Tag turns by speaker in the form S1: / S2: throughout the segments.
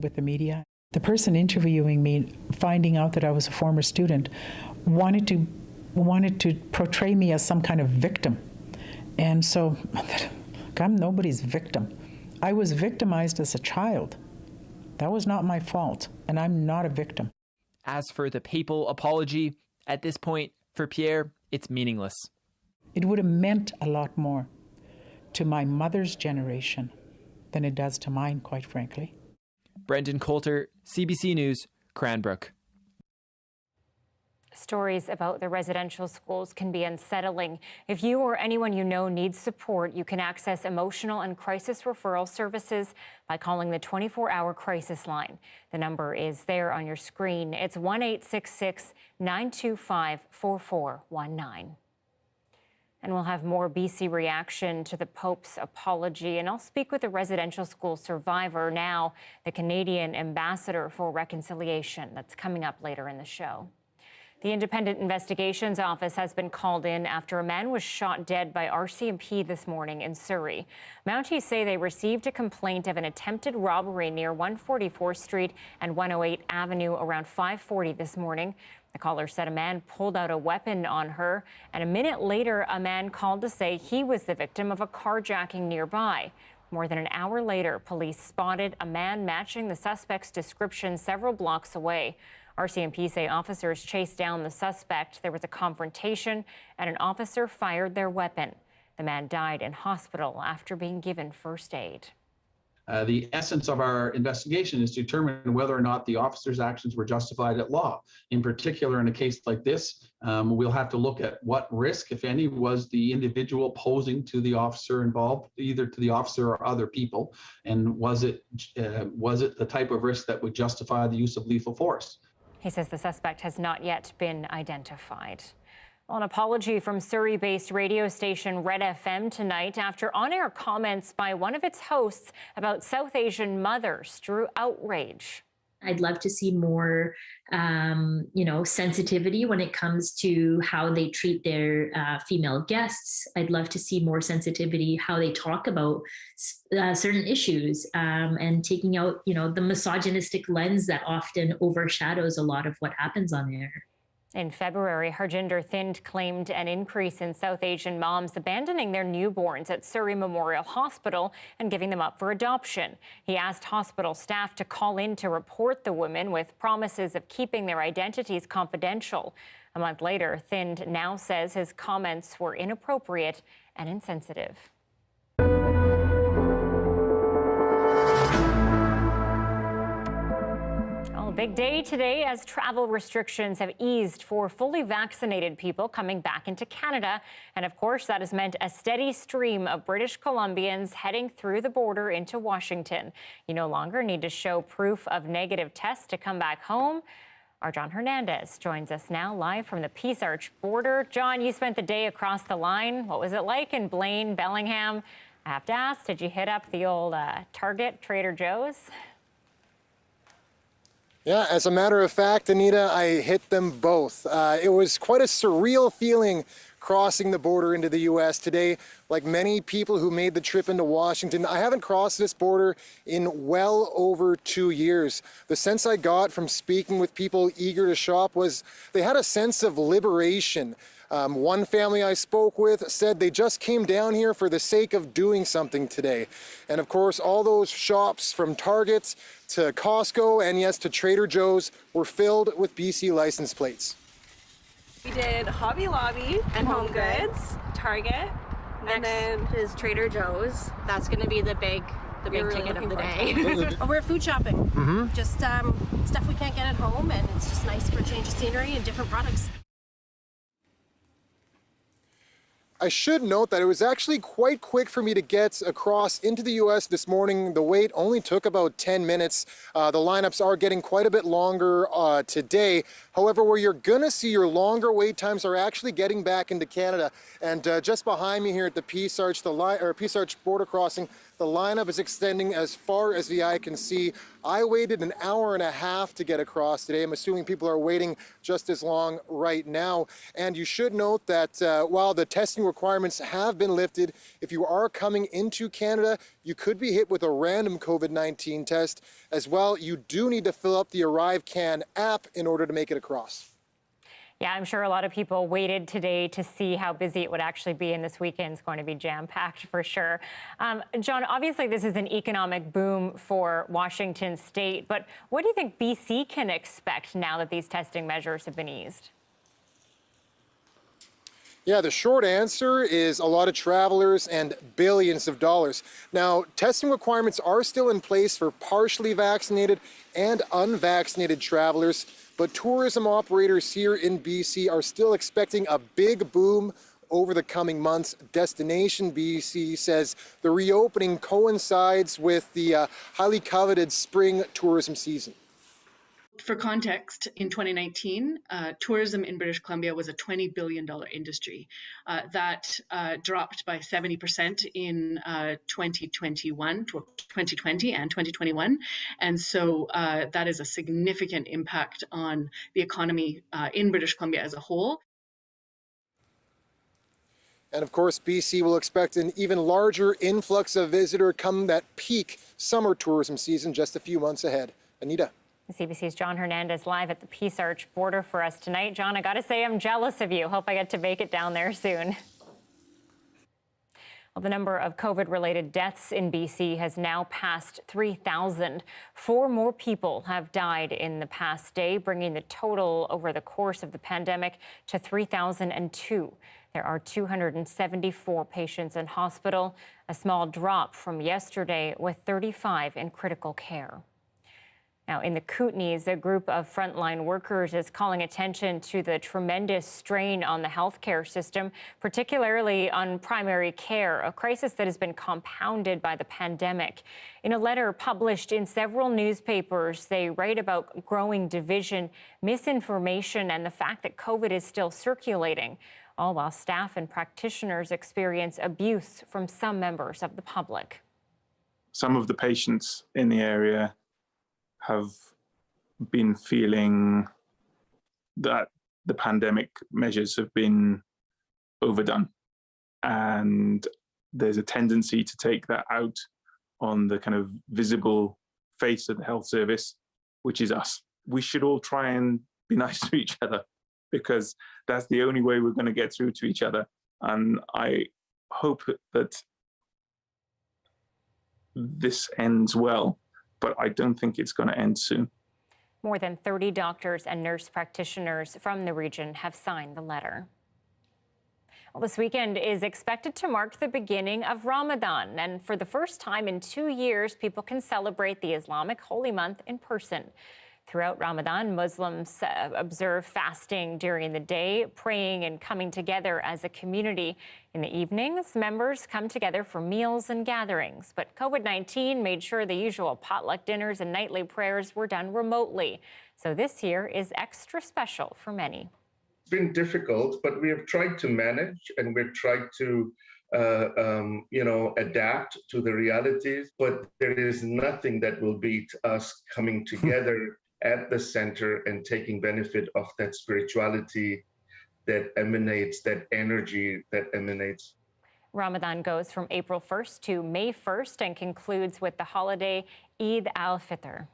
S1: with the media. The person interviewing me, finding out that I was a former student, wanted to portray me as some kind of victim. And so I'm nobody's victim. I was victimized as a child. That was not my fault, and I'm not a victim.
S2: As for the papal apology, at this point, for Pierre, it's meaningless.
S1: It would have meant a lot more to my mother's generation than it does to mine, quite frankly.
S2: Brendan Coulter, CBC News, Cranbrook.
S3: Stories about the residential schools can be unsettling. If you or anyone you know needs support, you can access emotional and crisis referral services by calling the 24-hour crisis line. The number is there on your screen. It's 1-866-925-4419. And we'll have more BC reaction to the Pope's apology. And I'll speak with a residential school survivor now, the Canadian ambassador for reconciliation. That's coming up later in the show. The Independent Investigations Office has been called in after a man was shot dead by RCMP this morning in Surrey. Mounties say they received a complaint of an attempted robbery near 144th Street and 108 Avenue around 5:40 this morning. The caller said a man pulled out a weapon on her, and a minute later, a man called to say he was the victim of a carjacking nearby. More than an hour later, police spotted a man matching the suspect's description several blocks away. RCMP say officers chased down the suspect. There was a confrontation, and an officer fired their weapon. The man died in hospital after being given first aid.
S4: The essence of our investigation is to determine whether or not the officer's actions were justified at law. In particular, in a case like this, we'll have to look at what risk, if any, was the individual posing to the officer involved, either to the officer or other people, and was it the type of risk that would justify the use of lethal force?
S3: He says the suspect has not yet been identified. Well, an apology from Surrey-based radio station Red FM tonight after on-air comments by one of its hosts about South Asian mothers drew outrage.
S5: I'd love to see more, sensitivity when it comes to how they treat their female guests. I'd love to see more sensitivity how they talk about certain issues and taking out, the misogynistic lens that often overshadows a lot of what happens on air.
S3: In February, Harjinder Thind claimed an increase in South Asian moms abandoning their newborns at Surrey Memorial Hospital and giving them up for adoption. He asked hospital staff to call in to report the women with promises of keeping their identities confidential. A month later, Thind now says his comments were inappropriate and insensitive. Big day today as travel restrictions have eased for fully vaccinated people coming back into Canada. And of course, that has meant a steady stream of British Columbians heading through the border into Washington. You no longer need to show proof of negative tests to come back home. Our John Hernandez joins us now live from the Peace Arch border. John, you spent the day across the line. What was it like in Blaine, Bellingham? I have to ask, did you hit up the old Target, Trader Joe's?
S6: Yeah, as a matter of fact, Anita, I hit them both. It was quite a surreal feeling crossing the border into the U.S. today. Like many people who made the trip into Washington, I haven't crossed this border in well over 2 years. The sense I got from speaking with people eager to shop was they had a sense of liberation. One family I spoke with said they just came down here for the sake of doing something today. And of course, all those shops from Target to Costco and yes, to Trader Joe's were filled with BC license plates.
S7: We did Hobby Lobby and Home Goods, Target, and then
S8: is Trader Joe's. That's going to be the big ticket of the day.
S7: We're food shopping. Just stuff we can't get at home, and it's just nice for a change of scenery and different products.
S6: I should note that it was actually quite quick for me to get across into the U.S. this morning. The wait only took about 10 minutes. The lineups are getting quite a bit longer today. However, where you're going to see your longer wait times are actually getting back into Canada. And just behind me here at the Peace Arch, Peace Arch border crossing, The lineup is extending as far as the eye can see. I waited an hour and a half to get across today. I'm assuming people are waiting just as long right now. And you should note that while the testing requirements have been lifted, if you are coming into Canada, you could be hit with a random COVID-19 test. As well, you do need to fill up the ArriveCAN app in order to make it across.
S3: Yeah, I'm sure a lot of people waited today to see how busy it would actually be, and this weekend's going to be jam-packed for sure. John, obviously this is an economic boom for Washington State, but what do you think BC can expect now that these testing measures have been eased?
S6: Yeah, the short answer is a lot of travelers and billions of dollars. Now, testing requirements are still in place for partially vaccinated and unvaccinated travelers, but tourism operators here in BC are still expecting a big boom over the coming months. Destination BC says the reopening coincides with the highly coveted spring tourism season.
S9: For context, in 2019, tourism in British Columbia was a $20 billion industry. That dropped by 70% in 2020 and 2021. And so that is a significant impact on the economy in British Columbia as a whole.
S6: And of course, BC will expect an even larger influx of visitors come that peak summer tourism season just a few months ahead. Anita.
S3: CBC's John Hernandez live at the Peace Arch border for us tonight. John, I got to say I'm jealous of you. Hope I get to make it down there soon. Well, the number of COVID-related deaths in BC has now passed 3,000. 4 more people have died in the past day, bringing the total over the course of the pandemic to 3,002. There are 274 patients in hospital, a small drop from yesterday with 35 in critical care. Now, in the Kootenays, a group of frontline workers is calling attention to the tremendous strain on the healthcare system, particularly on primary care, a crisis that has been compounded by the pandemic. In a letter published in several newspapers, they write about growing division, misinformation, and the fact that COVID is still circulating, all while staff and practitioners experience abuse from some members of the public.
S10: Some of the patients in the area have been feeling that the pandemic measures have been overdone. And there's a tendency to take that out on the kind of visible face of the health service, which is us. We should all try and be nice to each other, because that's the only way we're going to get through to each other. And I hope that this ends well, but I don't think it's going to end soon.
S3: More than 30 doctors and nurse practitioners from the region have signed the letter. Well, this weekend is expected to mark the beginning of Ramadan, and for the first time in 2 years, people can celebrate the Islamic holy month in person. Throughout Ramadan, Muslims observe fasting during the day, praying and coming together as a community. In the evenings, members come together for meals and gatherings. But COVID-19 made sure the usual potluck dinners and nightly prayers were done remotely. So this year is extra special for many.
S11: It's been difficult, but we have tried to manage, and we've tried to adapt to the realities. But there is nothing that will beat us coming together at the center and taking benefit of that spirituality that emanates, that energy that emanates.
S3: Ramadan goes from April 1st to May 1st and concludes with the holiday Eid al-Fitr.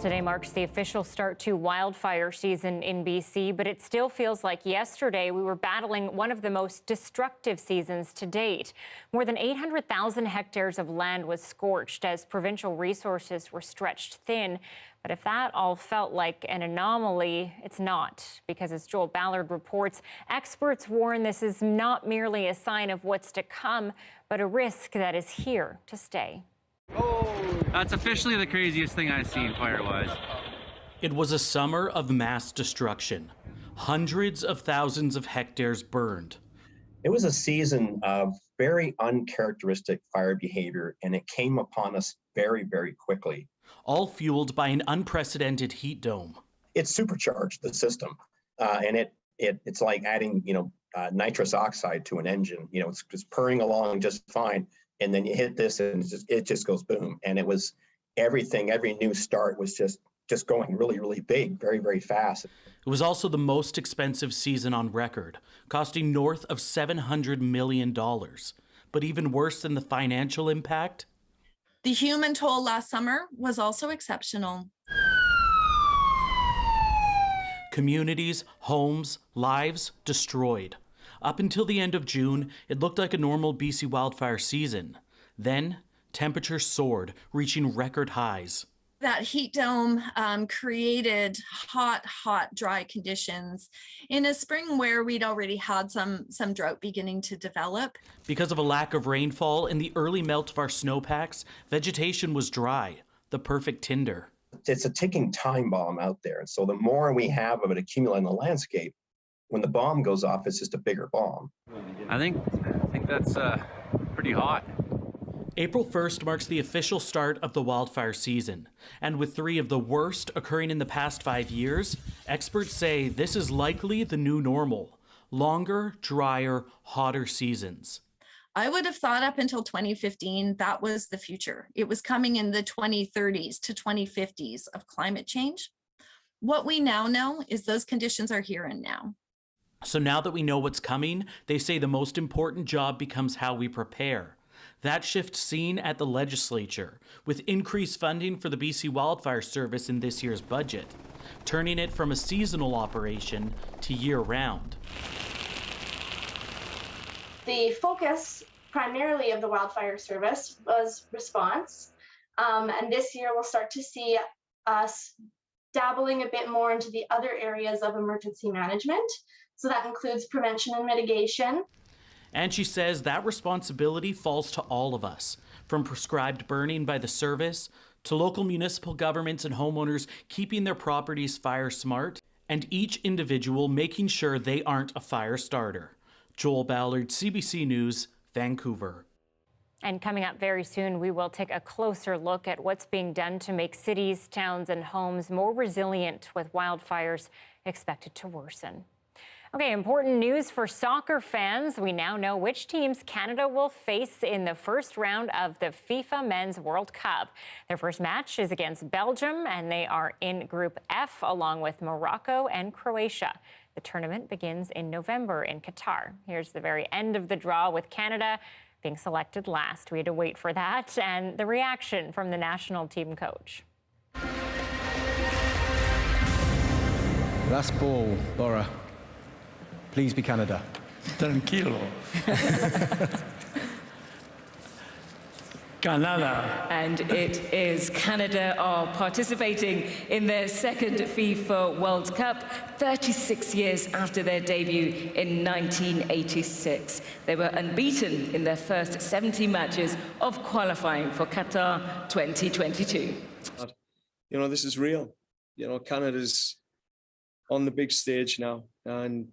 S3: Today marks the official start to wildfire season in BC, but it still feels like yesterday we were battling one of the most destructive seasons to date. More than 800,000 hectares of land was scorched as provincial resources were stretched thin. But if that all felt like an anomaly, it's not, because as Joel Ballard reports, experts warn this is not merely a sign of what's to come, but a risk that is here to stay.
S12: Oh, that's officially the craziest thing I've seen fire-wise.
S13: It was a summer of mass destruction. Hundreds of thousands of hectares burned.
S14: It was a season of very uncharacteristic fire behavior, and it came upon us very, very quickly.
S13: All fueled by an unprecedented heat dome.
S14: It supercharged the system, and it it's like adding, nitrous oxide to an engine. It's just purring along just fine, and then you hit this, and it just goes boom. And it was everything. Every new start was just going really, really big, very, very fast.
S13: It was also the most expensive season on record, costing north of $700 million. But even worse than the financial impact,
S15: the human toll last summer was also exceptional.
S13: Communities, homes, lives destroyed. Up until the end of June, it looked like a normal BC wildfire season. Then, temperatures soared, reaching record highs.
S15: That heat dome created hot, dry conditions in a spring where we'd already had some drought beginning to develop.
S13: Because of a lack of rainfall and the early melt of our snowpacks, vegetation was dry, the perfect tinder.
S14: It's a ticking time bomb out there. And so the more we have of it accumulate in the landscape, when the bomb goes off, it's just a bigger bomb.
S12: I think that's pretty hot.
S13: April 1st marks the official start of the wildfire season. And with 3 of the worst occurring in the past 5 years, experts say this is likely the new normal. Longer, drier, hotter seasons.
S15: I would have thought up until 2015, that was the future. It was coming in the 2030s to 2050s of climate change. What we now know is those conditions are here and now.
S13: So now that we know what's coming, they say the most important job becomes how we prepare. That shift seen at the legislature, with increased funding for the BC Wildfire Service in this year's budget, turning it from a seasonal operation to year-round.
S16: The focus primarily of the Wildfire Service was response, and this year we'll start to see us dabbling a bit more into the other areas of emergency management. So that includes prevention and mitigation.
S13: And she says that responsibility falls to all of us, from prescribed burning by the service to local municipal governments and homeowners keeping their properties fire smart, and each individual making sure they aren't a fire starter. Joel Ballard, CBC News, Vancouver.
S3: And coming up very soon, we will take a closer look at what's being done to make cities, towns, and homes more resilient with wildfires expected to worsen. Okay, important news for soccer fans. We now know which teams Canada will face in the first round of the FIFA Men's World Cup. Their first match is against Belgium, and they are in Group F along with Morocco and Croatia. The tournament begins in November in Qatar. Here's the very end of the draw with Canada being selected last. We had to wait for that, and the reaction from the national team coach.
S17: Last ball, Laura. Please be Canada.
S18: Tranquilo. Canada.
S19: And it is Canada are participating in their second FIFA World Cup, 36 years after their debut in 1986. They were unbeaten in their first 70 matches of qualifying for Qatar 2022.
S20: This is real. Canada's on the big stage now, and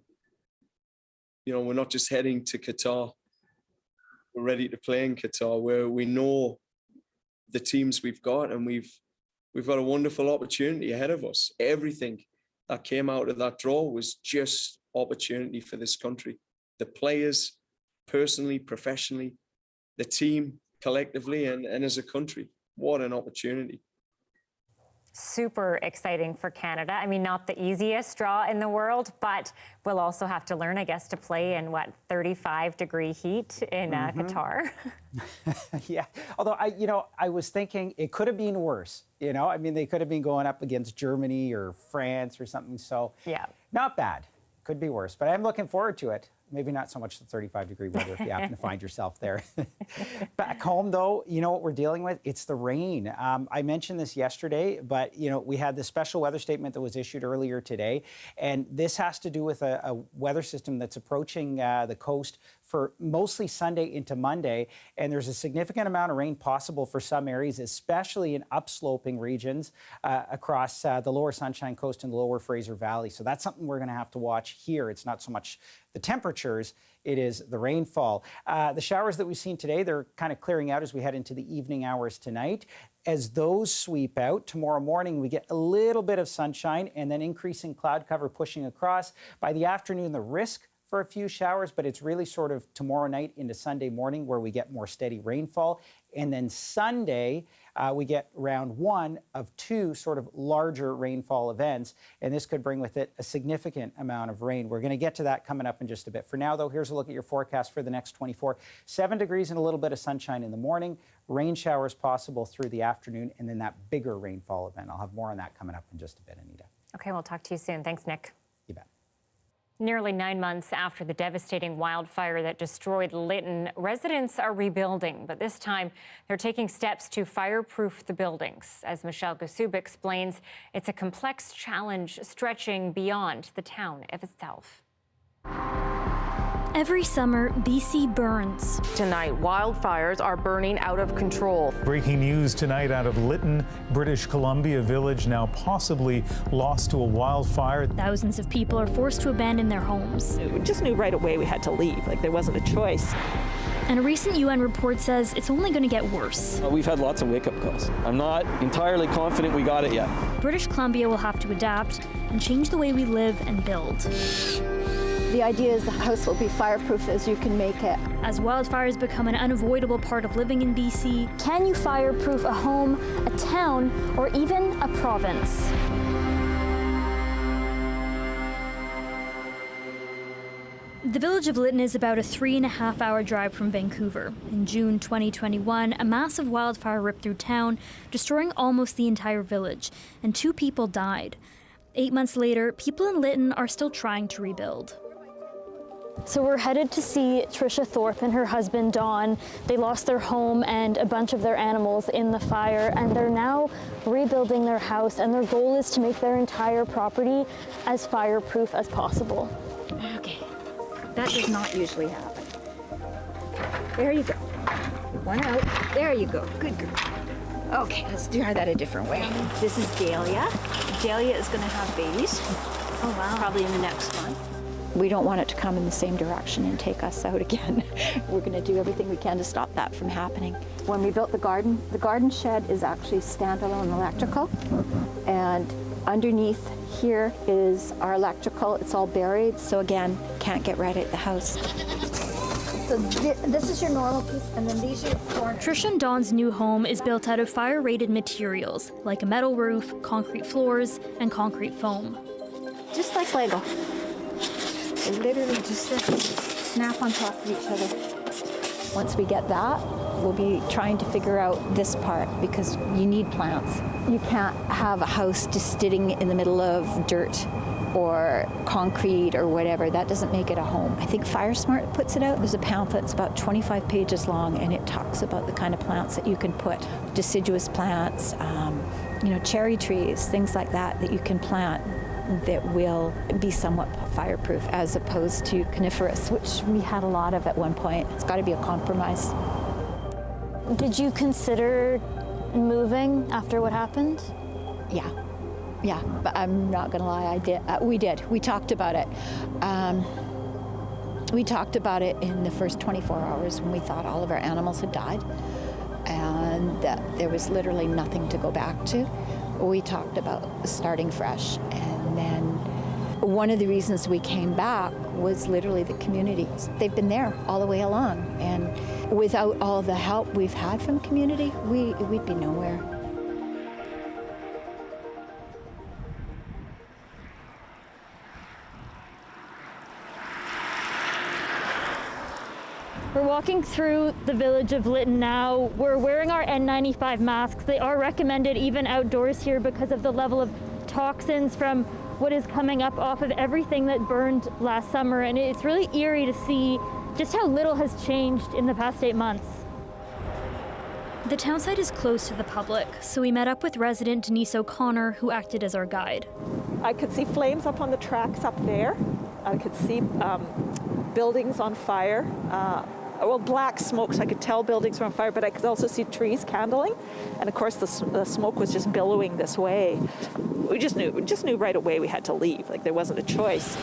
S20: we're not just heading to Qatar. We're ready to play in Qatar, where we know the teams we've got, and we've got a wonderful opportunity ahead of us. Everything that came out of that draw was just opportunity for this country. The players, personally, professionally, the team, collectively, and as a country. What an opportunity.
S3: Super exciting for Canada. I mean, not the easiest draw in the world, but we'll also have to learn, I guess, to play in 35-degree heat in Qatar.
S21: Yeah, although I was thinking it could have been worse. They could have been going up against Germany or France or something. So yeah, not bad. Could be worse, but I'm looking forward to it. Maybe not so much the 35-degree weather if you happen to find yourself there. Back home, though, what we're dealing with? It's the rain. I mentioned this yesterday, but, we had the special weather statement that was issued earlier today. And this has to do with a weather system that's approaching the coast for mostly Sunday into Monday. And there's a significant amount of rain possible for some areas, especially in upsloping regions across the lower Sunshine Coast and the lower Fraser Valley. So that's something we're going to have to watch here. It's not so much the temperatures, It is the rainfall. The showers that we've seen today, they're kind of clearing out as we head into the evening hours tonight. As those sweep out, tomorrow morning we get a little bit of sunshine and then increasing cloud cover pushing across. By the afternoon, the risk for a few showers, but it's really sort of tomorrow night into Sunday morning where we get more steady rainfall. And then Sunday, we get round one of two sort of larger rainfall events, and this could bring with it a significant amount of rain. We're going to get to that coming up in just a bit. For now, though, here's a look at your forecast for the next 24. 7 degrees and a little bit of sunshine in the morning, rain showers possible through the afternoon, and then that bigger rainfall event. I'll have more on that coming up in just a bit, Anita.
S3: Okay, we'll talk to you soon. Thanks, Nick.
S21: You bet.
S3: Nearly 9 months after the devastating wildfire that destroyed Lytton, residents are rebuilding, but this time they're taking steps to fireproof the buildings. As Michelle Gasub explains, it's a complex challenge stretching beyond the town of itself.
S1: Every summer, BC burns.
S22: Tonight, wildfires are burning out of control.
S23: Breaking news tonight out of Lytton, British Columbia village now possibly lost to a wildfire.
S1: Thousands of people are forced to abandon their homes.
S24: We just knew right away we had to leave, like there wasn't a choice.
S1: And a recent UN report says it's only going to get worse.
S25: We've had lots of wake-up calls. I'm not entirely confident we got it yet.
S1: British Columbia will have to adapt and change the way we live and build.
S26: The idea is the house will be fireproof as you can make it.
S1: As wildfires become an unavoidable part of living in BC,
S26: can you fireproof a home, a town, or even a province?
S1: The village of Lytton is about a 3.5-hour drive from Vancouver. In June 2021, a massive wildfire ripped through town, destroying almost the entire village, and 2 people died. 8 months later, people in Lytton are still trying to rebuild.
S26: So we're headed to see Tricia Thorpe and her husband Don. They lost their home and a bunch of their animals in the fire, and they're now rebuilding their house, and their goal is to make their entire property as fireproof as possible.
S27: Okay, that does not usually happen. There you go. One out. There you go. Good girl. Okay, let's try that a different way. This is Dahlia. Dahlia is going to have babies.
S26: Oh, wow.
S27: Probably in the next month. We don't want it to come in the same direction and take us out again. We're going to do everything we can to stop that from happening. When we built the garden shed is actually standalone electrical. And underneath here is our electrical. It's all buried, so again, can't get right at the house.
S26: So this is your normal piece, and then these are your corners.
S1: Trish and Dawn's new home is built out of fire-rated materials, like a metal roof, concrete floors, and concrete foam.
S27: Just like Lego. They literally just snap on top of each other. Once we get that, we'll be trying to figure out this part, because you need plants. You can't have a house just sitting in the middle of dirt or concrete or whatever. That doesn't make it a home. I think FireSmart puts it out. There's a pamphlet that's about 25 pages long, and it talks about the kind of plants that you can put. Deciduous plants, cherry trees, things like that you can plant that will be somewhat fireproof, as opposed to coniferous, which we had a lot of at one point. It's got to be a compromise.
S26: Did you consider moving after what happened?
S27: Yeah, but I'm not gonna lie, I did. We did. We talked about it. We talked about it in the first 24 hours when we thought all of our animals had died, and there was literally nothing to go back to. We talked about starting fresh, and then one of the reasons we came back was literally the community. They've been there all the way along, and without all the help we've had from community, we'd be nowhere.
S26: We're walking through the village of Lytton now. We're wearing our N95 masks. They are recommended even outdoors here because of the level of toxins from what is coming up off of everything that burned last summer. And it's really eerie to see just how little has changed in the past 8 months.
S1: The townsite is closed to the public, so we met up with resident Denise O'Connor, who acted as our guide.
S24: I could see flames up on the tracks up there. I could see buildings on fire. Black smoke, so I could tell buildings were on fire, but I could also see trees candling. And of course, the smoke was just billowing this way. We just knew right away we had to leave, like there wasn't a choice.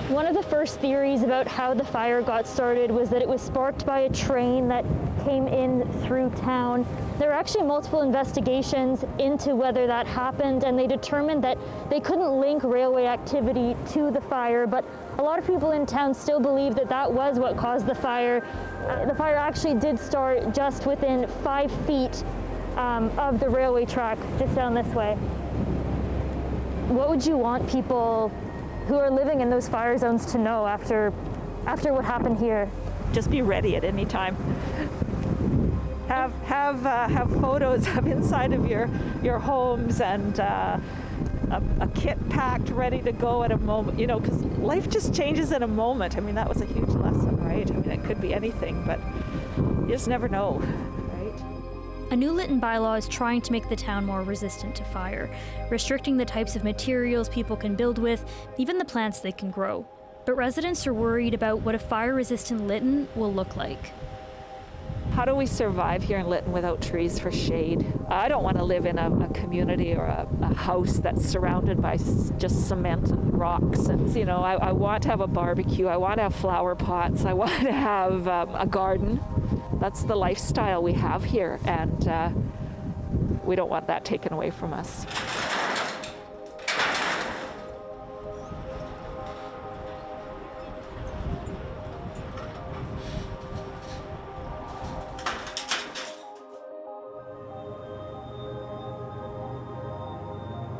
S26: One of the first theories about how the fire got started was that it was sparked by a train that came in through town. There were actually multiple investigations into whether that happened, and they determined that they couldn't link railway activity to the fire, but a lot of people in town still believe that that was what caused the fire. The fire actually did start just within 5 feet of the railway track, just down this way. What would you want people who are living in those fire zones to know after what happened here?
S24: Just be ready at any time. Have photos of inside of your homes and a kit packed, ready to go at a moment. You know, because life just changes in a moment. I mean, that was a huge lesson, right? I mean, it could be anything, but you just never know.
S1: A new Lytton bylaw is trying to make the town more resistant to fire, restricting the types of materials people can build with, even the plants they can grow. But residents are worried about what a fire-resistant Lytton will look like.
S24: How do we survive here in Lytton without trees for shade? I don't want to live in a community or a house that's surrounded by just cement and rocks. And, you know, I want to have a barbecue. I want to have flower pots. I want to have a garden. That's the lifestyle we have here, and we don't want that taken away from us.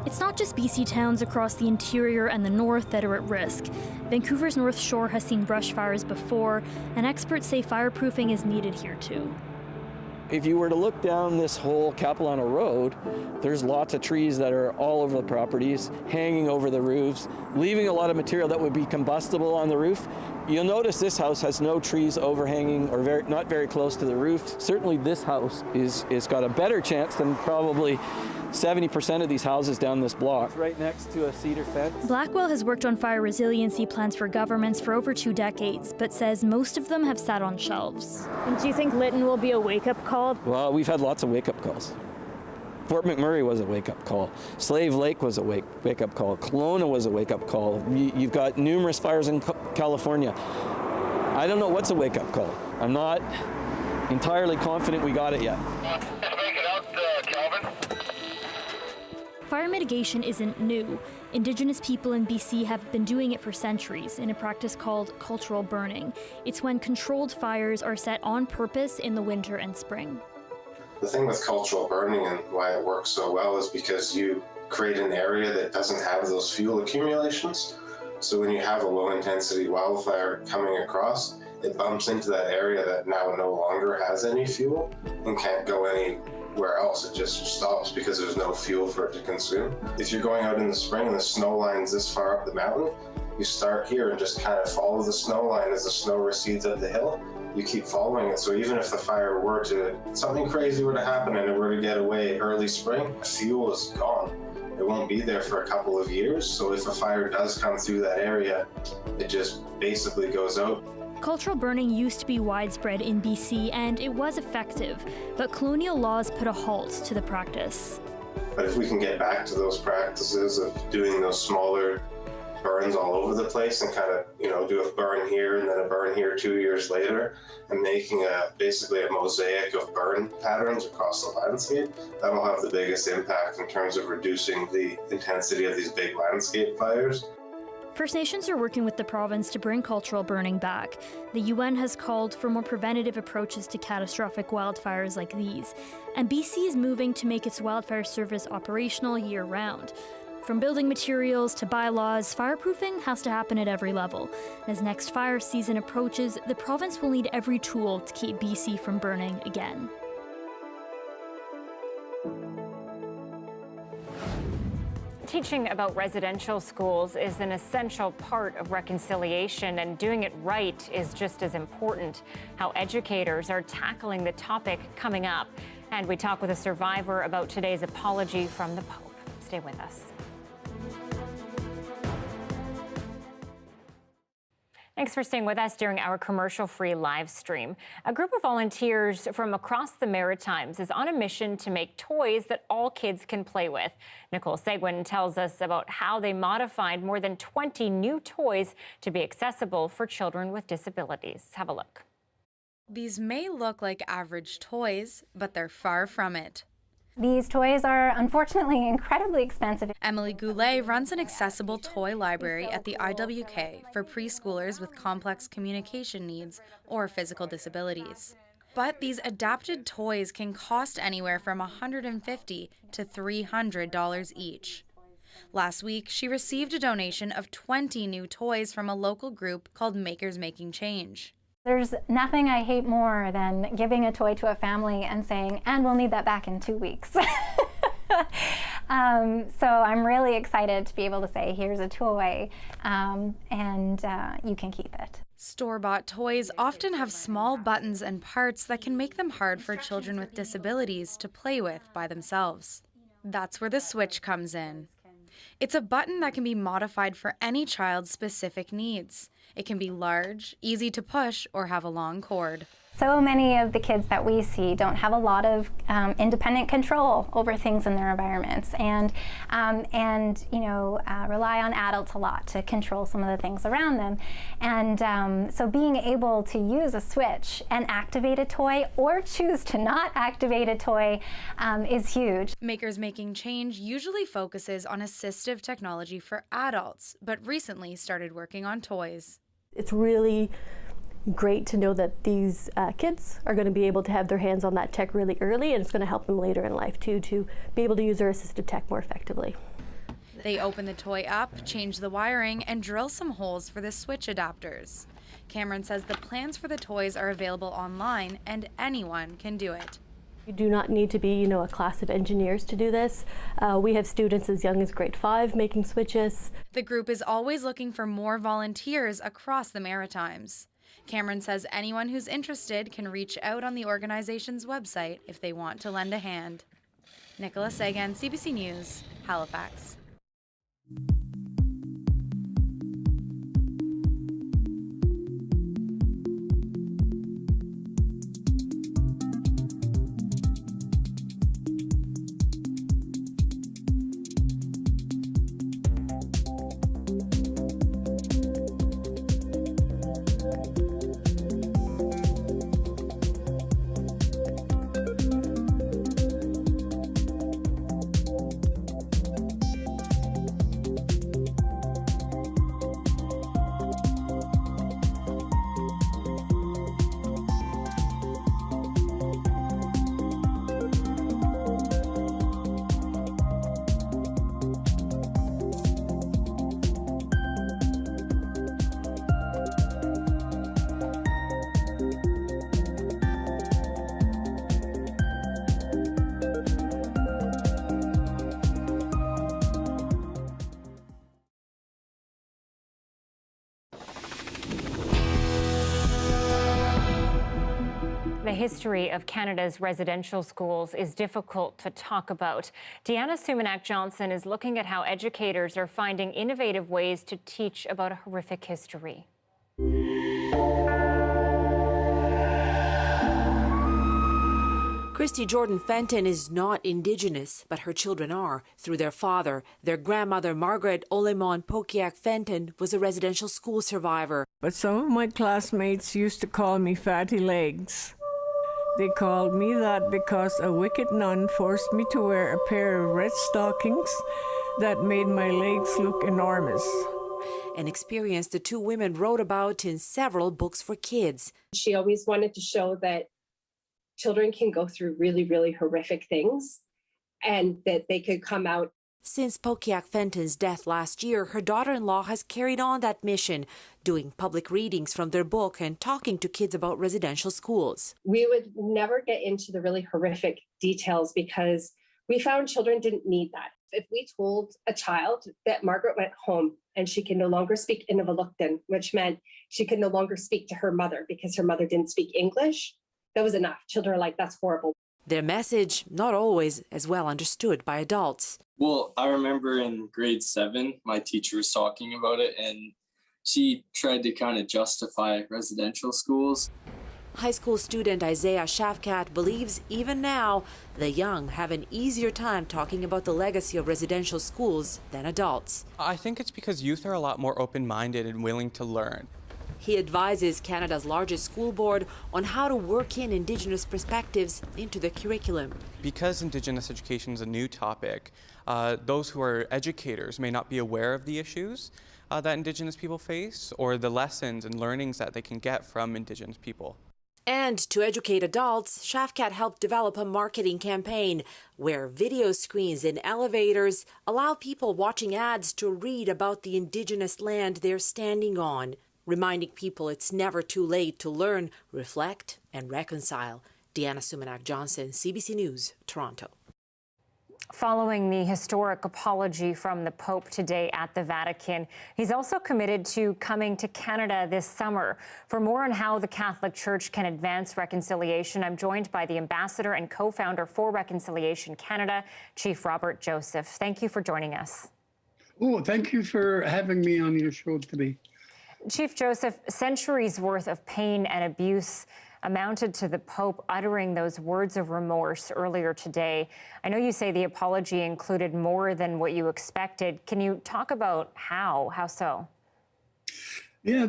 S1: It's not just BC towns across the interior and the north that are at risk. Vancouver's North Shore has seen brush fires before, and experts say fireproofing is needed here too.
S25: If you were to look down this whole Capilano Road, there's lots of trees that are all over the properties, hanging over the roofs, leaving a lot of material that would be combustible on the roof. You'll notice this house has no trees overhanging or not very close to the roof. Certainly this house is got a better chance than probably 70% of these houses down this block. It's right next to a cedar fence.
S1: Blackwell has worked on fire resiliency plans for governments for over 2 decades, but says most of them have sat on shelves.
S26: And do you think Lytton will be a wake-up call?
S25: Well, we've had lots of wake-up calls. Fort McMurray was a wake-up call. Slave Lake was a wake-up call. Kelowna was a wake-up call. You've got numerous fires in California. I don't know what's a wake-up call. I'm not entirely confident we got it yet.
S1: Fire mitigation isn't new. Indigenous people in BC have been doing it for centuries in a practice called cultural burning. It's when controlled fires are set on purpose in the winter and spring.
S2: The thing with cultural burning and why it works so well is because you create an area that doesn't have those fuel accumulations. So when you have a low intensity wildfire coming across, it bumps into that area that now no longer has any fuel and can't go anywhere else. It just stops because there's no fuel for it to consume. If you're going out in the spring and the snow line's this far up the mountain, you start here and just kind of follow the snow line as the snow recedes up the hill. You keep following it. So even if the fire were to, something crazy were to happen and it were to get away early spring, fuel is gone. It won't be there for a couple of years. So if a fire does come through that area, it just basically goes out.
S1: Cultural burning used to be widespread in BC and it was effective, but colonial laws put a halt to the practice.
S2: But if we can get back to those practices of doing those smaller burns all over the place and kind of, do a burn here and then a burn here 2 years later and making basically a mosaic of burn patterns across the landscape, that'll have the biggest impact in terms of reducing the intensity of these big landscape fires.
S1: First Nations are working with the province to bring cultural burning back. The UN has called for more preventative approaches to catastrophic wildfires like these, and BC is moving to make its wildfire service operational year-round. From building materials to bylaws, fireproofing has to happen at every level. As next fire season approaches, the province will need every tool to keep BC from burning again.
S3: Teaching about residential schools is an essential part of reconciliation, and doing it right is just as important. How educators are tackling the topic coming up. And we talk with a survivor about today's apology from the Pope. Stay with us. Thanks for staying with us during our commercial-free live stream. A group of volunteers from across the Maritimes is on a mission to make toys that all kids can play with. Nicole Seguin tells us about how they modified more than 20 new toys to be accessible for children with disabilities. Have a look.
S4: These may look like average toys, but they're far from it.
S5: These toys are unfortunately incredibly expensive.
S4: Emily Goulet runs an accessible toy library at the IWK for preschoolers with complex communication needs or physical disabilities. But these adapted toys can cost anywhere from $150 to $300 each. Last week, she received a donation of 20 new toys from a local group called Makers Making Change.
S5: There's nothing I hate more than giving a toy to a family and saying, and we'll need that back in 2 weeks. So I'm really excited to be able to say, here's a toy, and you can keep it.
S4: Store-bought toys often have small buttons and parts that can make them hard for children with disabilities to play with by themselves. That's where the Switch comes in. It's a button that can be modified for any child's specific needs. It can be large, easy to push, or have a long cord.
S5: So many of the kids that we see don't have a lot of independent control over things in their environments, and rely on adults a lot to control some of the things around them. And so being able to use a switch and activate a toy, or choose to not activate a toy, is huge.
S4: Makers Making Change usually focuses on assistive technology for adults, but recently started working on toys.
S6: It's really great to know that these kids are going to be able to have their hands on that tech really early, and it's going to help them later in life too, to be able to use their assistive tech more effectively.
S4: They open the toy up, change the wiring, and drill some holes for the switch adapters. Cameron says the plans for the toys are available online and anyone can do it.
S6: You do not need to be, a class of engineers to do this. We have students as young as grade 5 making switches.
S4: The group is always looking for more volunteers across the Maritimes. Cameron says anyone who's interested can reach out on the organization's website if they want to lend a hand. Nicola Sagan, CBC News, Halifax.
S3: The history of Canada's residential schools is difficult to talk about. Deanna Sumanak-Johnson is looking at how educators are finding innovative ways to teach about a horrific history.
S7: Christy Jordan Fenton is not Indigenous, but her children are, through their father. Their grandmother, Margaret Olemon Pokiak Fenton, was a residential school survivor.
S8: But some of my classmates used to call me Fatty Legs. They called me that because a wicked nun forced me to wear a pair of red stockings that made my legs look enormous.
S7: An experience the two women wrote about in several books for kids.
S9: She always wanted to show that children can go through really, really horrific things and that they could come out.
S7: Since Pokiak Fenton's death last year, her daughter-in-law has carried on that mission, doing public readings from their book and talking to kids about residential schools.
S9: We would never get into the really horrific details because we found children didn't need that. If we told a child that Margaret went home and she can no longer speak Inuvialuktun, which meant she could no longer speak to her mother because her mother didn't speak English, that was enough. Children are like, that's horrible.
S7: Their message not always as well understood by adults.
S10: Well, I remember in grade 7, my teacher was talking about it, and she tried to kind of justify residential schools.
S7: High school student Isaiah Shafkat believes even now the young have an easier time talking about the legacy of residential schools than adults.
S11: I think it's because youth are a lot more open-minded and willing to learn.
S7: He advises Canada's largest school board on how to work in Indigenous perspectives into the curriculum.
S11: Because Indigenous education is a new topic, those who are educators may not be aware of the issues that Indigenous people face or the lessons and learnings that they can get from Indigenous people.
S7: And to educate adults, Shafkat helped develop a marketing campaign where video screens in elevators allow people watching ads to read about the Indigenous land they're standing on, reminding people it's never too late to learn, reflect, and reconcile. Deanna Sumanak-Johnson, CBC News, Toronto.
S3: Following the historic apology from the Pope today at the Vatican, he's also committed to coming to Canada this summer. For more on how the Catholic Church can advance reconciliation, I'm joined by the ambassador and co-founder for Reconciliation Canada, Chief Robert Joseph. Thank you for joining us.
S12: Oh, thank you for having me on your show today.
S3: Chief Joseph, centuries worth of pain and abuse amounted to the Pope uttering those words of remorse earlier today. I know you say the apology included more than what you expected. Can you talk about how? How so?
S12: Yeah,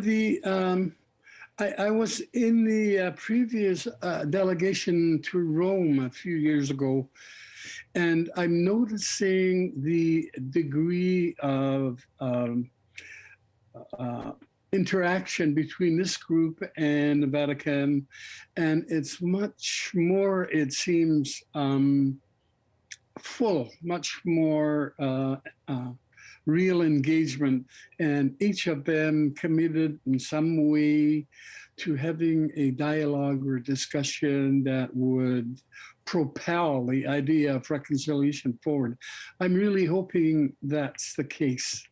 S12: I was in the previous delegation to Rome a few years ago, and I'm noticing the degree of interaction between this group and the Vatican, and it's much more, it seems, full, much more real engagement, and each of them committed in some way to having a dialogue or discussion that would propel the idea of reconciliation forward. I'm really hoping that's the case.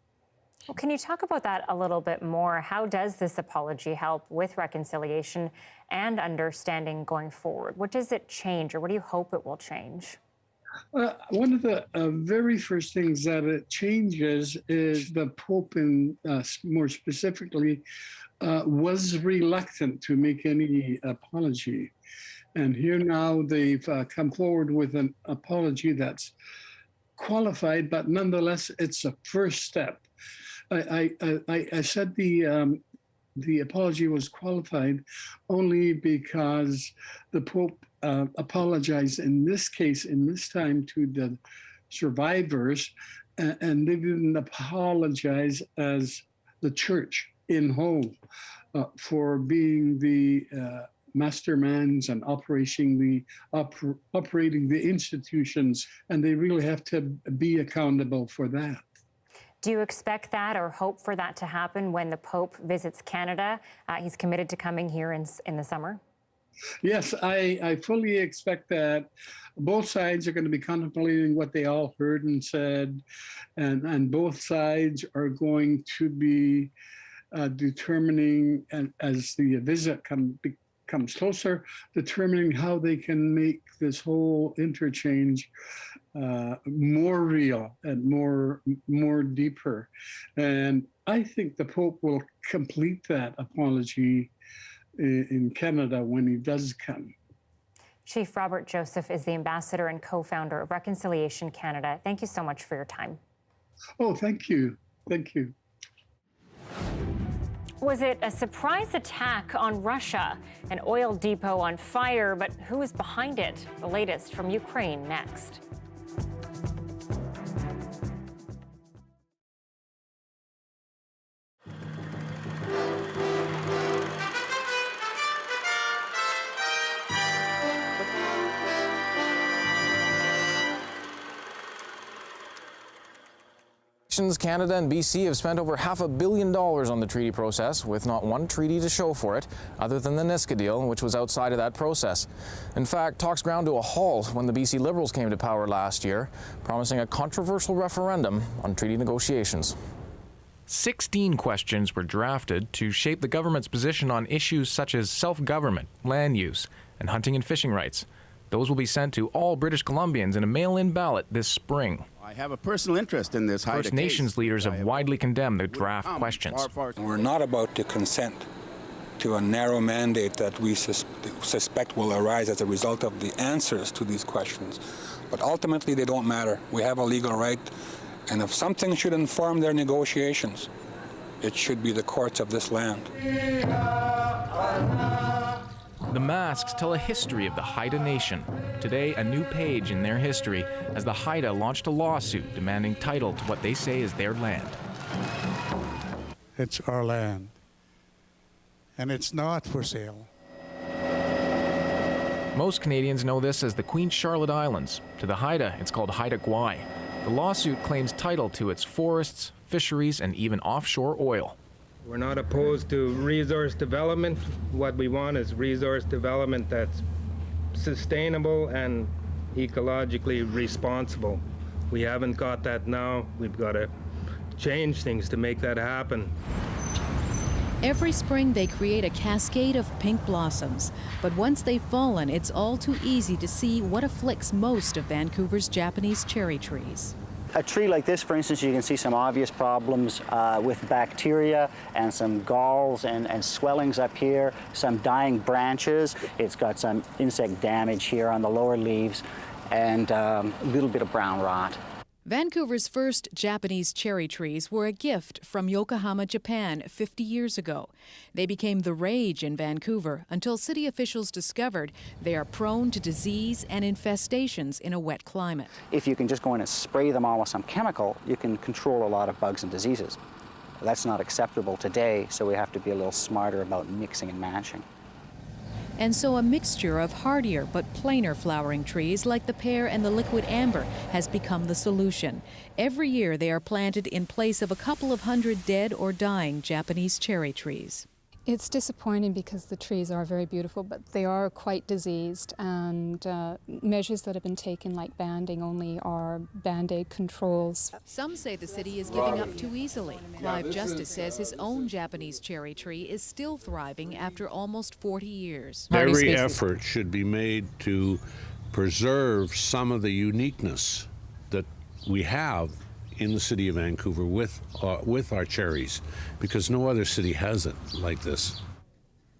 S3: Well, can you talk about that a little bit more? How does this apology help with reconciliation and understanding going forward? What does it change, or what do you hope it will change?
S12: One of the very first things that it changes is the Pope, and more specifically, was reluctant to make any apology. And here now they've come forward with an apology that's qualified, but nonetheless, it's a first step. I said the apology was qualified only because the Pope apologized in this case, in this time, to the survivors, and they didn't apologize as the church in whole for being the masterminds and operating the institutions, and they really have to be accountable for that.
S3: Do you expect that or hope for that to happen when the Pope visits Canada? He's committed to coming here in the summer.
S12: Yes, I fully expect that. Both sides are going to be contemplating what they all heard and said, and both sides are going to be determining, and as the visit comes closer, determining how they can make this whole interchange more real and more deeper. And I think the Pope will complete that apology in Canada when he does come.
S3: Chief Robert Joseph is the ambassador and co-founder of Reconciliation Canada. Thank you so much for your time.
S12: Oh, thank you. Thank you.
S3: Was it a surprise attack on Russia? An oil depot on fire, but who is behind it? The latest from Ukraine next.
S13: Canada and BC have spent over $500 million on the treaty process, with not one treaty to show for it, other than the Niska deal, which was outside of that process. In fact, talks ground to a halt when the BC Liberals came to power last year, promising a controversial referendum on treaty negotiations.
S14: 16 questions were drafted to shape the government's position on issues such as self-government, land use, and hunting and fishing rights. Those will be sent to all British Columbians in a mail-in ballot this spring.
S15: I have a personal interest in this Haida
S14: First Nations
S15: case.
S14: leaders have widely condemned the draft questions.
S16: We're not about to consent to a narrow mandate that we suspect will arise as a result of the answers to these questions. But ultimately, they don't matter. We have a legal right, and if something should inform their negotiations, it should be the courts of this land.
S14: The masks tell a history of the Haida Nation. Today, a new page in their history as the Haida launched a lawsuit demanding title to what they say is their land.
S17: It's our land, and it's not for sale.
S14: Most Canadians know this as the Queen Charlotte Islands. To the Haida, it's called Haida Gwaii. The lawsuit claims title to its forests, fisheries, and even offshore oil.
S18: We're not opposed to resource development. What we want is resource development that's sustainable and ecologically responsible. We haven't got that now. We've got to change things to make that happen.
S19: Every spring they create a cascade of pink blossoms, but once they've fallen, it's all too easy to see what afflicts most of Vancouver's Japanese cherry trees.
S20: A tree like this, for instance, you can see some obvious problems with bacteria and some galls and swellings up here, some dying branches. It's got some insect damage here on the lower leaves and a little bit of brown rot.
S19: Vancouver's first Japanese cherry trees were a gift from Yokohama, Japan 50 years ago. They became the rage in Vancouver until city officials discovered they are prone to disease and infestations in a wet climate.
S20: If you can just go in and spray them all with some chemical, you can control a lot of bugs and diseases. That's not acceptable today, so we have to be a little smarter about mixing and matching.
S19: And so a mixture of hardier but plainer flowering trees like the pear and the liquid amber has become the solution. Every year they are planted in place of a couple of hundred dead or dying Japanese cherry trees.
S21: It's disappointing because the trees are very beautiful, but they are quite diseased, and measures that have been taken, like banding, only are Band-Aid controls.
S19: Some say the city is giving up too easily. Clive Justice says his own Japanese cherry tree is still thriving after almost 40 years.
S28: Every effort should be made to preserve some of the uniqueness that we have in the city of Vancouver with our cherries, because no other city has it like this.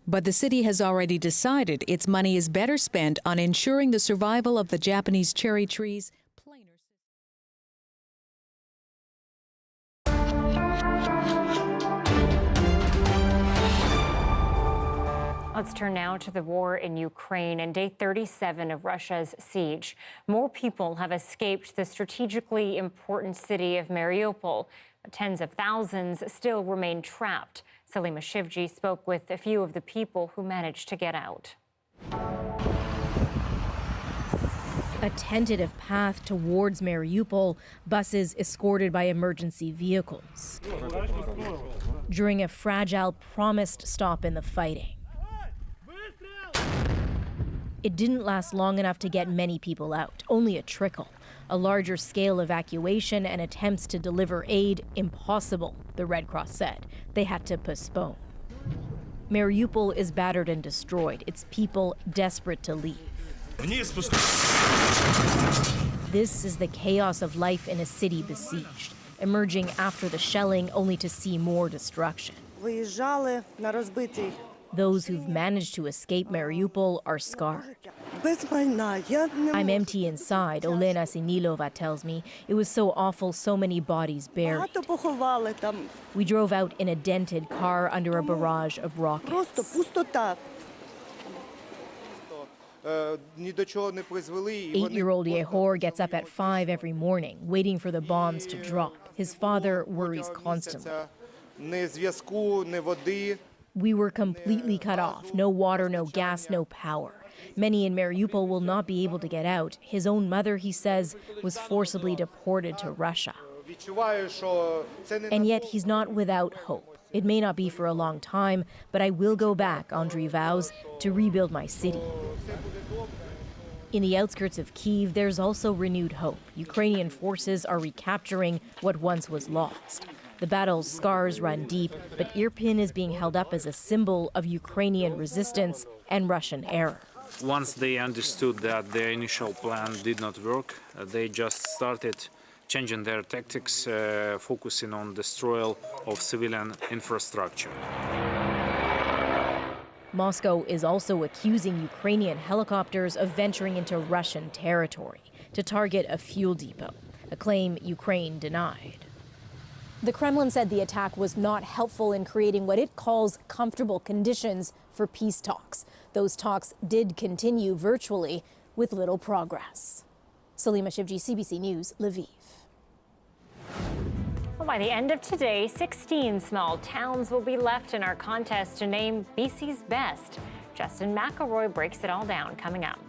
S19: But the city has already decided its money is better spent on ensuring the survival of the Japanese cherry trees.
S3: Let's turn now to the war in Ukraine and day 37 of Russia's siege. More people have escaped the strategically important city of Mariupol. Tens of thousands still remain trapped. Salima Shivji spoke with a few of the people who managed to get out.
S29: A tentative path towards Mariupol, buses escorted by emergency vehicles. During a fragile, promised stop in the fighting. It didn't last long enough to get many people out, only a trickle. A larger scale evacuation and attempts to deliver aid, impossible, the Red Cross said. They had to postpone. Mariupol is battered and destroyed, its people desperate to leave. This is the chaos of life in a city besieged, emerging after the shelling only to see more destruction. Those who've managed to escape Mariupol are scarred. I'm empty inside, Olena Sinilova tells me. It was so awful, so many bodies buried. We drove out in a dented car under a barrage of rockets. 8-year-old Yehor gets up at 5 every morning, waiting for the bombs to drop. His father worries constantly. We were completely cut off. No water, no gas, no power. Many in Mariupol will not be able to get out. His own mother, he says, was forcibly deported to Russia. And yet he's not without hope. It may not be for a long time, but I will go back, Andriy vows, to rebuild my city. In the outskirts of Kyiv, there's also renewed hope. Ukrainian forces are recapturing what once was lost. The battle's scars run deep, but Irpin is being held up as a symbol of Ukrainian resistance and Russian error.
S1: once they understood that their initial plan did not work, they just started changing their tactics, focusing on destroyal of civilian infrastructure.
S29: Moscow is also accusing Ukrainian helicopters of venturing into Russian territory to target a fuel depot, a claim Ukraine denied.
S2: The Kremlin said the attack was not helpful in creating what it calls comfortable conditions for peace talks. Those talks did continue virtually with little progress. Salima Shivji, CBC News, Lviv.
S3: Well, by the end of today, 16 small towns will be left in our contest to name BC's best. Justin McElroy breaks it all down coming up.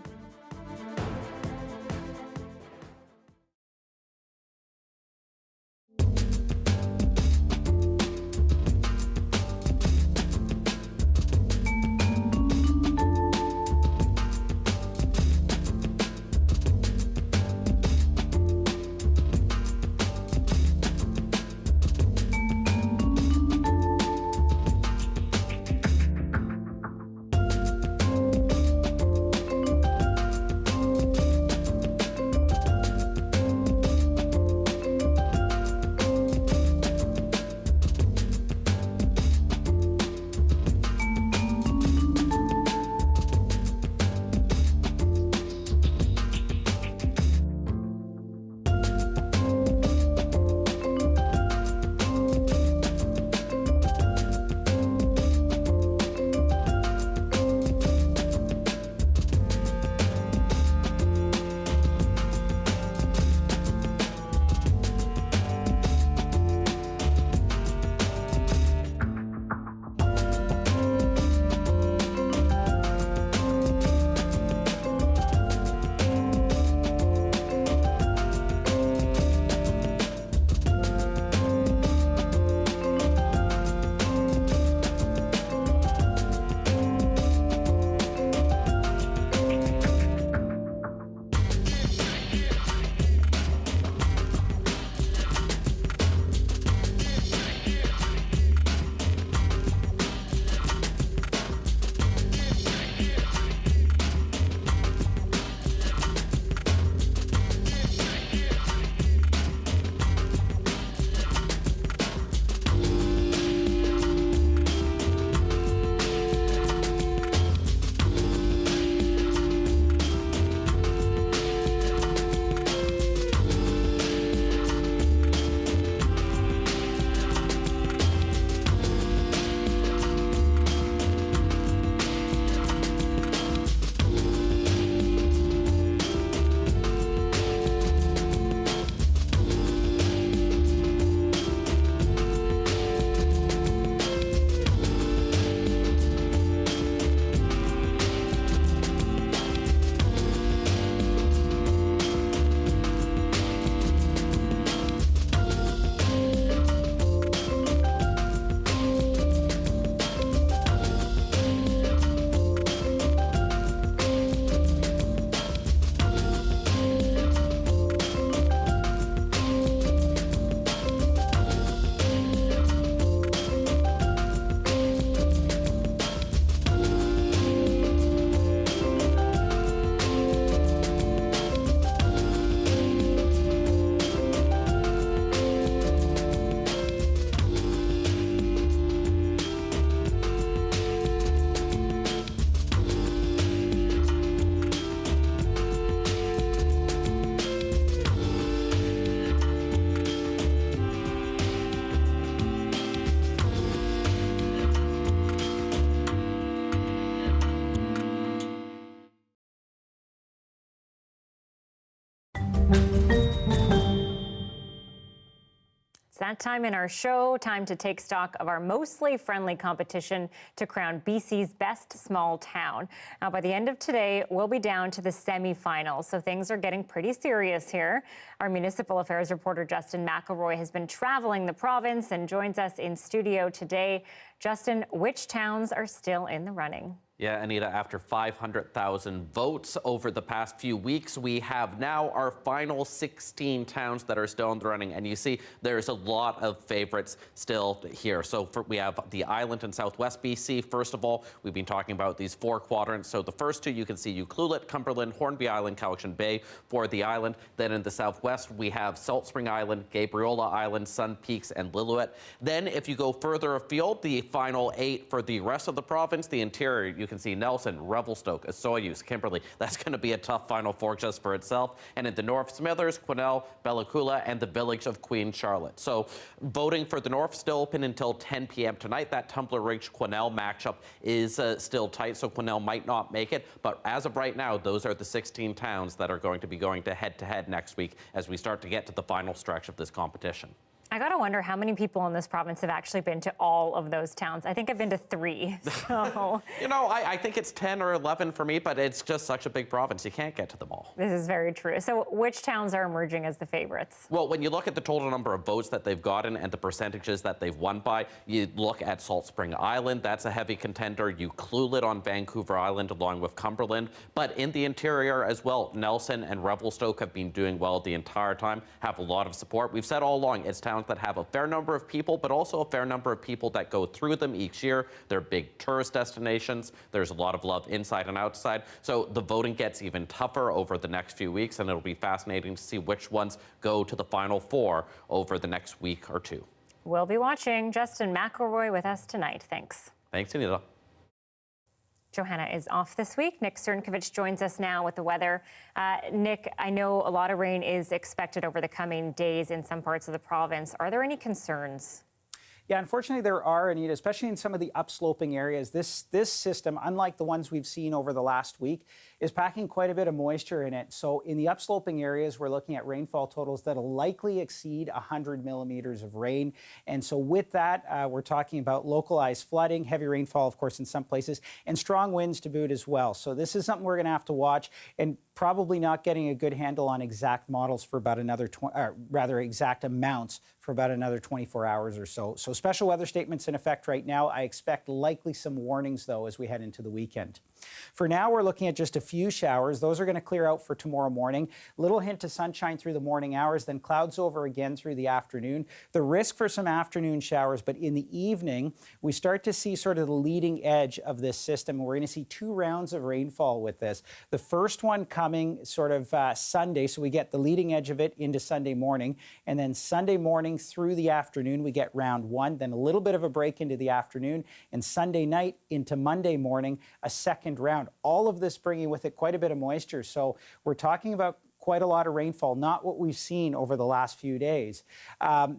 S3: It's that time in our show, time to take stock of our mostly friendly competition to crown BC's best small town. Now, by the end of today, we'll be down to the semifinals, so things are getting pretty serious here. Our municipal affairs reporter, Justin McElroy, has been traveling the province and joins us in studio today. Justin, which towns are still in the running?
S4: Yeah, Anita, after 500,000 votes over the past few weeks, we have now our final 16 towns that are still in the running. And you see there's a lot of favorites still here. So we have the island in southwest BC. First of all, we've been talking about these 4 quadrants. So the first 2, you can see Ucluelet, Cumberland, Hornby Island, Cowichan Bay for the island. Then in the southwest, we have Salt Spring Island, Gabriola Island, Sun Peaks, and Lillooet. Then if you go further afield, the final 8 for the rest of the province, the interior, you can see Nelson, Revelstoke, Osoyoos, Kimberley. That's going to be a tough Final Four just for itself. And in the north, Smithers, Quesnel, Bella Coola, and the village of Queen Charlotte. So voting for the north still open until 10 p.m. tonight. That Tumbler Ridge-Quesnel matchup is still tight, so Quesnel might not make it. But as of right now, those are the 16 towns that are going to be going to head-to-head next week as we start to get to the final stretch of this competition.
S3: I gotta wonder how many people in this province have actually been to all of those towns. I think I've been to 3. So
S4: You know, I think it's 10 or 11 for me, but it's just such a big province. You can't get to them all.
S3: this is very true. So which towns are emerging as the favorites?
S4: Well, when you look at the total number of votes that they've gotten and the percentages that they've won by, you look at Salt Spring Island, that's a heavy contender. Ucluelet on Vancouver Island along with Cumberland. But in the interior as well, Nelson and Revelstoke have been doing well the entire time, have a lot of support. We've said all along, it's towns that have a fair number of people, but also a fair number of people that go through them each year. They're big tourist destinations. There's a lot of love inside and outside. So the voting gets even tougher over the next few weeks, and it'll be fascinating to see which ones go to the Final Four over the next week or 2.
S3: We'll be watching. Justin McElroy with us tonight. Thanks.
S4: Thanks, Anita.
S3: Johanna is off this week. Nick Czernkovich joins us now with the weather. Nick, I know a lot of rain is expected over the coming days in some parts of the province. Are there any concerns?
S5: Yeah, unfortunately there are, Anita, especially in some of the upsloping areas. This system, unlike the ones we've seen over the last week, is packing quite a bit of moisture in it. So in the upsloping areas, we're looking at rainfall totals that'll likely exceed 100 millimeters of rain. And so with that, we're talking about localized flooding, heavy rainfall, of course, in some places, and strong winds to boot as well. So this is something we're going to have to watch, and probably not getting a good handle on exact models for about another, exact amounts for about another 24 hours or so. So special weather statements in effect right now. I expect likely some warnings, though, as we head into the weekend. For now, we're looking at just a few showers. Those are going to clear out for tomorrow morning. Little hint of sunshine through the morning hours, then clouds over again through the afternoon. The risk for some afternoon showers, but in the evening, we start to see sort of the leading edge of this system. We're going to see 2 rounds of rainfall with this. The first one coming sort of Sunday, so we get the leading edge of it into Sunday morning, and then Sunday morning through the afternoon, we get round 1, then a little bit of a break into the afternoon, and Sunday night into Monday morning, a second round. All of this bringing with it quite a bit of moisture. So we're talking about quite a lot of rainfall, not what we've seen over the last few days.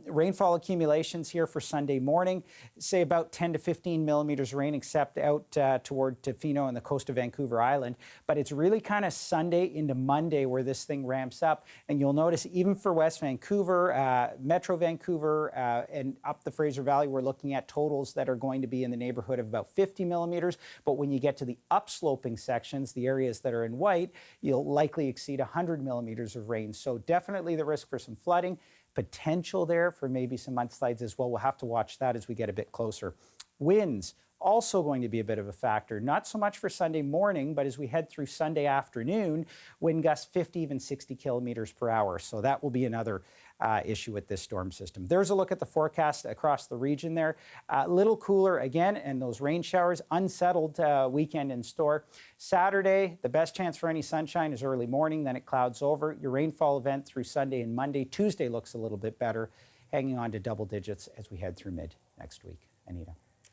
S5: Rainfall accumulations here for Sunday morning, say about 10 to 15 millimeters rain, except out toward Tofino and the coast of Vancouver Island. But it's really kind of Sunday into Monday where this thing ramps up. And you'll notice even for West Vancouver, Metro Vancouver, and up the Fraser Valley, we're looking at totals that are going to be in the neighborhood of about 50 millimeters. But when you get to the upsloping sections, the areas that are in white, you'll likely exceed 100 millimeters of rain. So definitely the risk for some flooding, potential there for maybe some mudslides as well. We'll have to watch that as we get a bit closer. Winds also going to be a bit of a factor, not so much for Sunday morning, but as we head through Sunday afternoon, wind gusts 50, even 60 kilometers per hour. So that will be another issue with this storm system. There's a look at the forecast across the region there. A little cooler again, and those rain showers, unsettled weekend in store. Saturday, the best chance for any sunshine is early morning, then it clouds over. Your rainfall event through Sunday and Monday. Tuesday looks a little bit better, hanging on to double digits as we head through mid next week. Anita.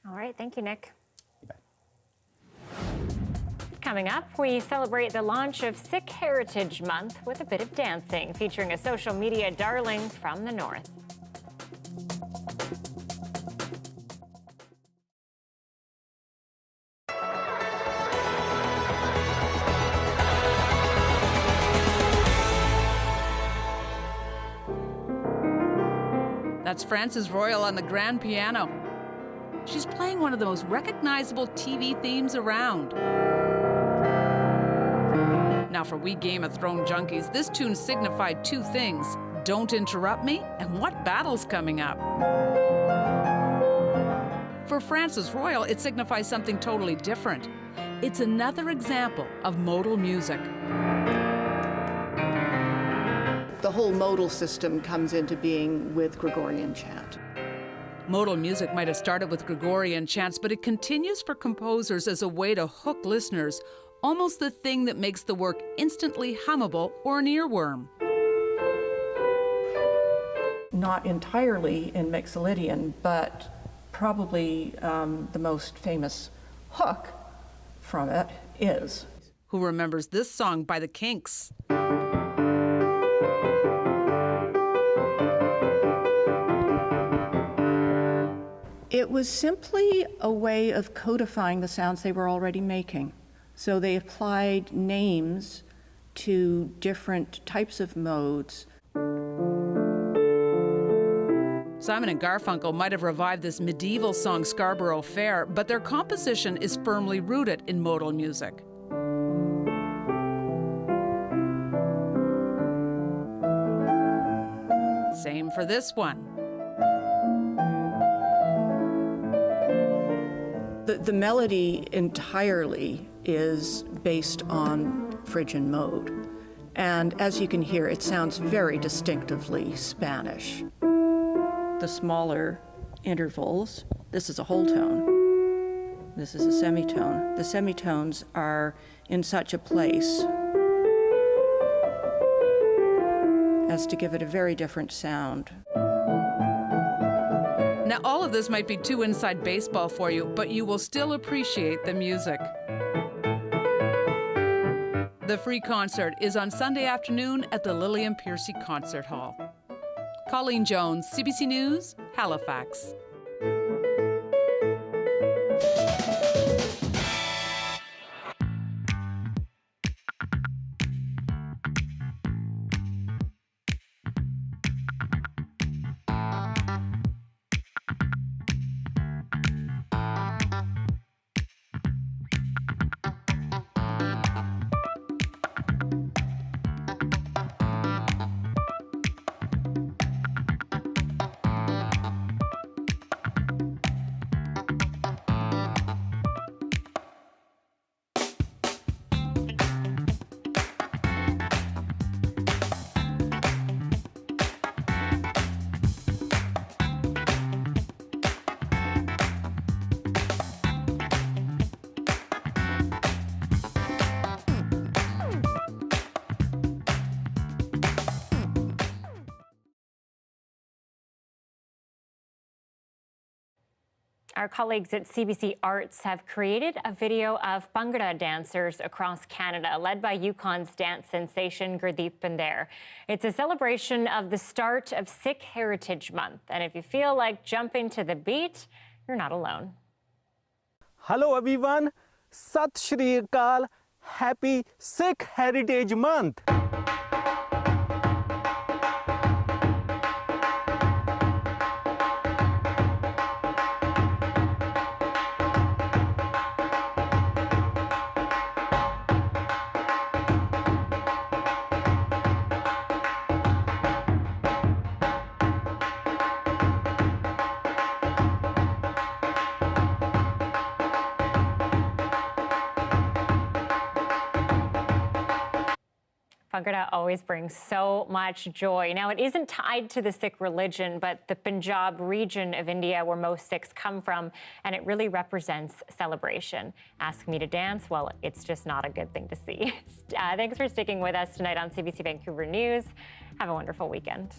S3: All right. Thank you, Nick.
S5: You bet.
S3: Coming up, we celebrate the launch of Sikh Heritage Month with a bit of dancing, featuring a social media darling from the north.
S6: That's Frances Royal on the grand piano. She's playing one of the most recognizable TV themes around. Now, for we Game of Thrones junkies, this tune signified 2 things: don't interrupt me, and what battle's coming up. For Frances Royal, it signifies something totally different. It's another example of modal music.
S8: The whole modal system comes into being with Gregorian chant.
S6: Modal music might have started with Gregorian chants, but it continues for composers as a way to hook listeners, almost the thing that makes the work instantly hummable or an earworm.
S8: Not entirely in Mixolydian, but probably the most famous hook from it is.
S6: Who remembers this song by the Kinks?
S8: It was simply a way of codifying the sounds they were already making. So they applied names to different types of modes.
S6: Simon and Garfunkel might have revived this medieval song Scarborough Fair, but their composition is firmly rooted in modal music. Same for this one.
S8: The melody entirely is based on Phrygian mode. And as you can hear, it sounds very distinctively Spanish. The smaller intervals, this is a whole tone. This is a semitone. The semitones are in such a place as to give it a very different sound.
S6: Now, all of this might be too inside baseball for you, but you will still appreciate the music. The free concert is on Sunday afternoon at the Lillian Piercy Concert Hall. Colleen Jones, CBC News, Halifax.
S3: Our colleagues at CBC Arts have created a video of Bhangra dancers across Canada, led by Yukon's dance sensation Gurdeep Pandher. It's a celebration of the start of Sikh Heritage Month, and if you feel like jumping to the beat, you're not alone.
S9: Hello everyone, Sat Shri Akal, happy Sikh Heritage Month.
S3: Bhangra always brings so much joy. Now, it isn't tied to the Sikh religion, but the Punjab region of India where most Sikhs come from, and it really represents celebration. Ask me to dance? Well, it's just not a good thing to see. Thanks for sticking with us tonight on CBC Vancouver News. Have a wonderful weekend.